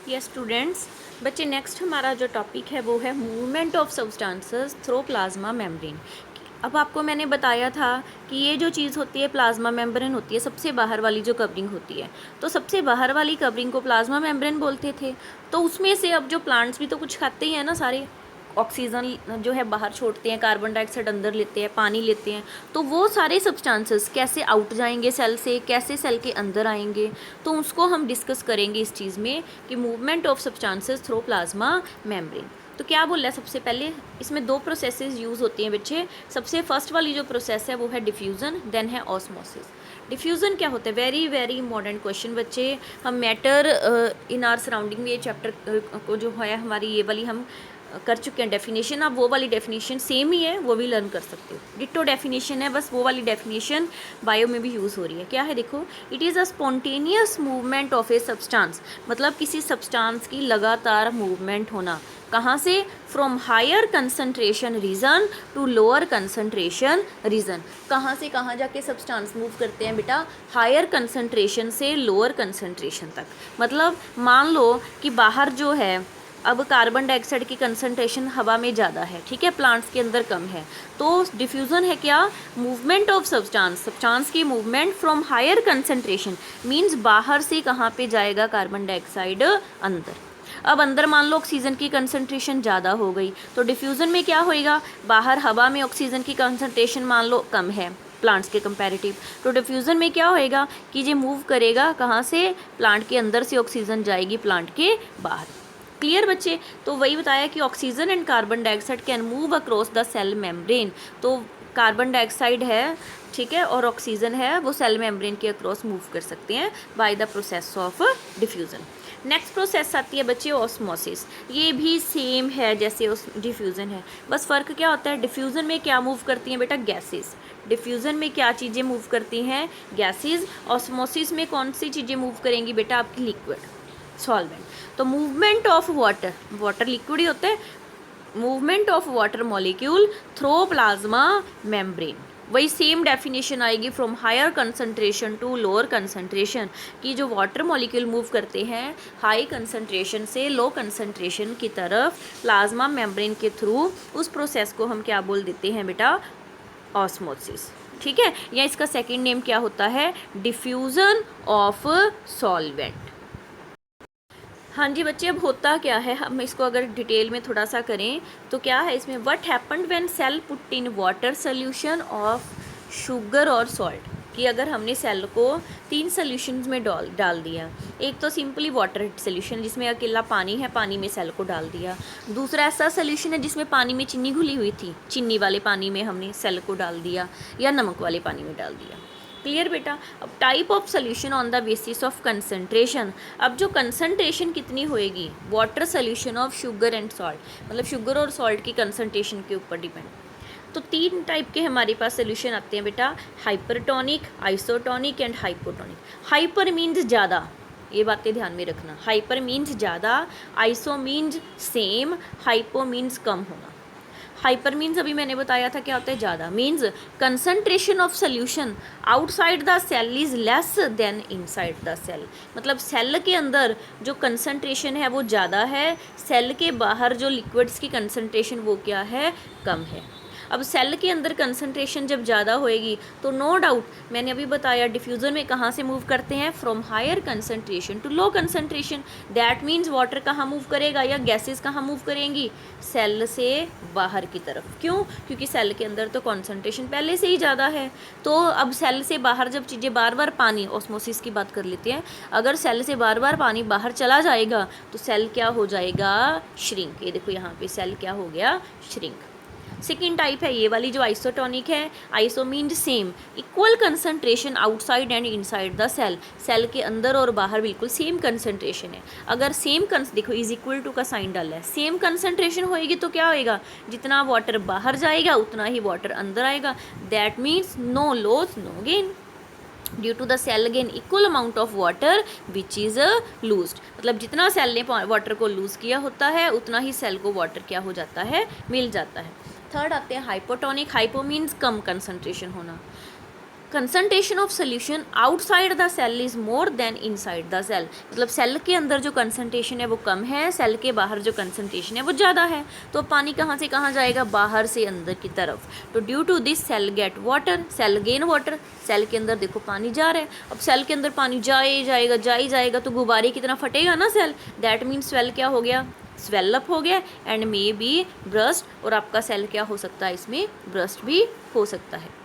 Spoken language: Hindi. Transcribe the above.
यस स्टूडेंट्स, बच्चे नेक्स्ट हमारा जो टॉपिक है वो है movement of substances through plasma membrane. अब आपको मैंने बताया था कि ये जो चीज़ होती है प्लाज्मा मेम्ब्रेन होती है, सबसे बाहर वाली जो कवरिंग होती है, तो सबसे बाहर वाली कवरिंग को प्लाज्मा मेम्ब्रेन बोलते थे। तो उसमें से अब जो प्लांट्स भी तो कुछ खाते ही हैं ना, सारे ऑक्सीजन जो है बाहर छोड़ते हैं, कार्बन डाइऑक्साइड अंदर लेते हैं, पानी लेते हैं। तो वो सारे सब्सटेंसेस कैसे आउट जाएंगे सेल से, कैसे सेल के अंदर आएंगे, तो उसको हम डिस्कस करेंगे इस चीज़ में कि movement of substances through plasma membrane. तो क्या बोल रहा है, सबसे पहले इसमें दो प्रोसेसेस यूज़ होती हैं बच्चे। सबसे फर्स्ट वाली जो प्रोसेस है वो है डिफ्यूज़न, देन है ऑस्मोसिस। डिफ्यूज़न क्या होता है, वेरी वेरी इंपॉर्टेंट क्वेश्चन बच्चे। हम मैटर इन आर सराउंडिंग में ये चैप्टर को जो है हमारी ये वाली हम कर चुके हैं डेफिनेशन। आप वो वाली डेफिनेशन सेम ही है, वो भी लर्न कर सकते हो। डिट्टो डेफिनेशन है, बस वो वाली डेफिनेशन बायो में भी यूज़ हो रही है। क्या है देखो, it is a spontaneous movement of a substance, मतलब किसी सब्सटेंस की लगातार मूवमेंट होना। कहाँ से? From higher concentration region to lower concentration region. कहाँ से कहाँ जाके सब्सटेंस मूव करते हैं बेटा? हायर कंसनट्रेशन से लोअर कंसनट्रेशन तक। मतलब मान लो कि बाहर जो है अब कार्बन डाइऑक्साइड की कंसनट्रेशन हवा में ज़्यादा है, ठीक है, प्लांट्स के अंदर कम है। तो डिफ्यूज़न है क्या? मूवमेंट ऑफ सब्सटेंस की movement from higher concentration, means बाहर से कहाँ पे जाएगा कार्बन डाइऑक्साइड? अंदर। अब अंदर मान लो ऑक्सीजन की कंसनट्रेशन ज़्यादा हो गई, तो डिफ्यूज़न में क्या होएगा? बाहर हवा में ऑक्सीजन की कंसनट्रेशन मान लो कम है प्लांट्स के कंपैरेटिव, तो डिफ्यूज़न में क्या होएगा कि ये मूव करेगा कहाँ से? प्लांट के अंदर से ऑक्सीजन जाएगी प्लांट के बाहर। क्लियर बच्चे? तो वही बताया कि oxygen and carbon dioxide can move across the cell membrane. तो कार्बन डाइऑक्साइड है, ठीक है, और ऑक्सीजन है, वो सेल मेम्ब्रेन के अक्रॉस मूव कर सकते हैं by the process of diffusion. Next process आती है बच्चे ऑस्मोसिस। ये भी सेम है जैसे डिफ्यूज़न है, बस फ़र्क क्या होता है? डिफ्यूज़न में क्या मूव करती हैं बेटा? गैसेस। डिफ्यूज़न में क्या चीज़ें मूव करती हैं? गैसेस। ऑस्मोसिस में कौन सी चीज़ें मूव करेंगी बेटा? आपकी लिक्विड, सॉल्वेंट। तो movement of water, water liquid ही होता है, movement of water molecule through plasma membrane. वही सेम डेफिनेशन आएगी, from higher concentration to lower concentration, कि जो वाटर मॉलिक्यूल मूव करते हैं हाई कंसनट्रेशन से लो कंसनट्रेशन की तरफ प्लाज्मा मेम्ब्रेन के थ्रू, उस प्रोसेस को हम क्या बोल देते हैं बेटा? ऑस्मोसिस। ठीक है, या इसका सेकेंड नेम क्या होता है? Diffusion of solvent. हाँ जी बच्चे, अब होता क्या है, हम इसको अगर डिटेल में थोड़ा सा करें तो क्या है इसमें? What happened when cell put in water solution of sugar और सॉल्ट, कि अगर हमने सेल को 3 सोल्यूशंस में डाल दिया। एक तो सिंपली वाटर सोल्यूशन जिसमें अकेला पानी है, पानी में सेल को डाल दिया। दूसरा ऐसा सोल्यूशन है जिसमें पानी में चीनी घुली हुई थी, चीनी वाले पानी में हमने सेल को डाल दिया, या नमक वाले पानी में डाल दिया। क्लियर बेटा? अब type of solution on the basis of concentration. अब जो कंसनट्रेशन कितनी होएगी, water solution of sugar and salt, मतलब शुगर और सॉल्ट की कंसनट्रेशन के ऊपर डिपेंड। तो 3 टाइप के हमारे पास सोल्यूशन आते हैं बेटा, hypertonic, isotonic and hypotonic. Hyper means ज़्यादा, ये बातें ध्यान में रखना। हाइपर मीन्स ज़्यादा, iso means same, hypo means कम होना। हाइपर मीन्स अभी मैंने बताया था क्या होता है? ज़्यादा। Means concentration of solution outside the cell is less than inside the cell, मतलब सेल के अंदर जो कंसनट्रेशन है वो ज़्यादा है, सेल के बाहर जो लिक्विड्स की कंसनट्रेशन वो क्या है? कम है। अब सेल के अंदर कंसनट्रेशन जब ज़्यादा होएगी तो नो डाउट, मैंने अभी बताया डिफ्यूज़न में कहाँ से मूव करते हैं? From higher concentration to low concentration. That means water कहाँ मूव करेगा या गैसेस कहाँ मूव करेंगी? सेल से बाहर की तरफ। क्यों? क्योंकि सेल के अंदर तो कंसनट्रेशन पहले से ही ज़्यादा है। तो अब सेल से बाहर जब चीज़ें बार बार पानी, ऑस्मोसिस की बात कर लेते हैं, अगर सेल से बार बार पानी बाहर चला जाएगा तो सेल क्या हो जाएगा? श्रिंक। ये देखो यहाँ पे सेल क्या हो गया? श्रिंक। सेकेंड टाइप है ये वाली जो आइसोटोनिक है। Iso means same, equal concentration outside and inside the cell, cell के अंदर और बाहर बिल्कुल सेम कंसनट्रेशन है। अगर सेम देखो इज इक्वल टू का साइन डाला है, सेम कंसनट्रेशन होएगी तो क्या होएगा? जितना वाटर बाहर जाएगा उतना ही वाटर अंदर आएगा। That means no loss no gain, due to the cell gain equal amount of water which is loosed, मतलब जितना सेल ने वाटर को लूज़ किया होता है उतना ही सेल को वाटर क्या हो जाता है? मिल जाता है। थर्ड आते हैं हाइपोटोनिक। हाइपो मीन्स कम कंसनट्रेशन होना, concentration of solution outside the cell is more than inside the cell, मतलब सेल के अंदर जो कंसनट्रेशन है वो कम है, सेल के बाहर जो कंसनट्रेशन है वो ज़्यादा है। तो पानी कहाँ से कहाँ जाएगा, बाहर से अंदर की तरफ। तो due to this cell get water, cell gain water, cell के अंदर देखो पानी जा रहा है। अब सेल के अंदर पानी जाएगा तो गुब्बारे की तरह फटेगा ना सेल, दैट मीन्स सेल क्या हो गया, स्वेलअप हो गया एंड मे बी ब्रस्ट, और आपका सेल क्या हो सकता है, इसमें ब्रस्ट भी हो सकता है।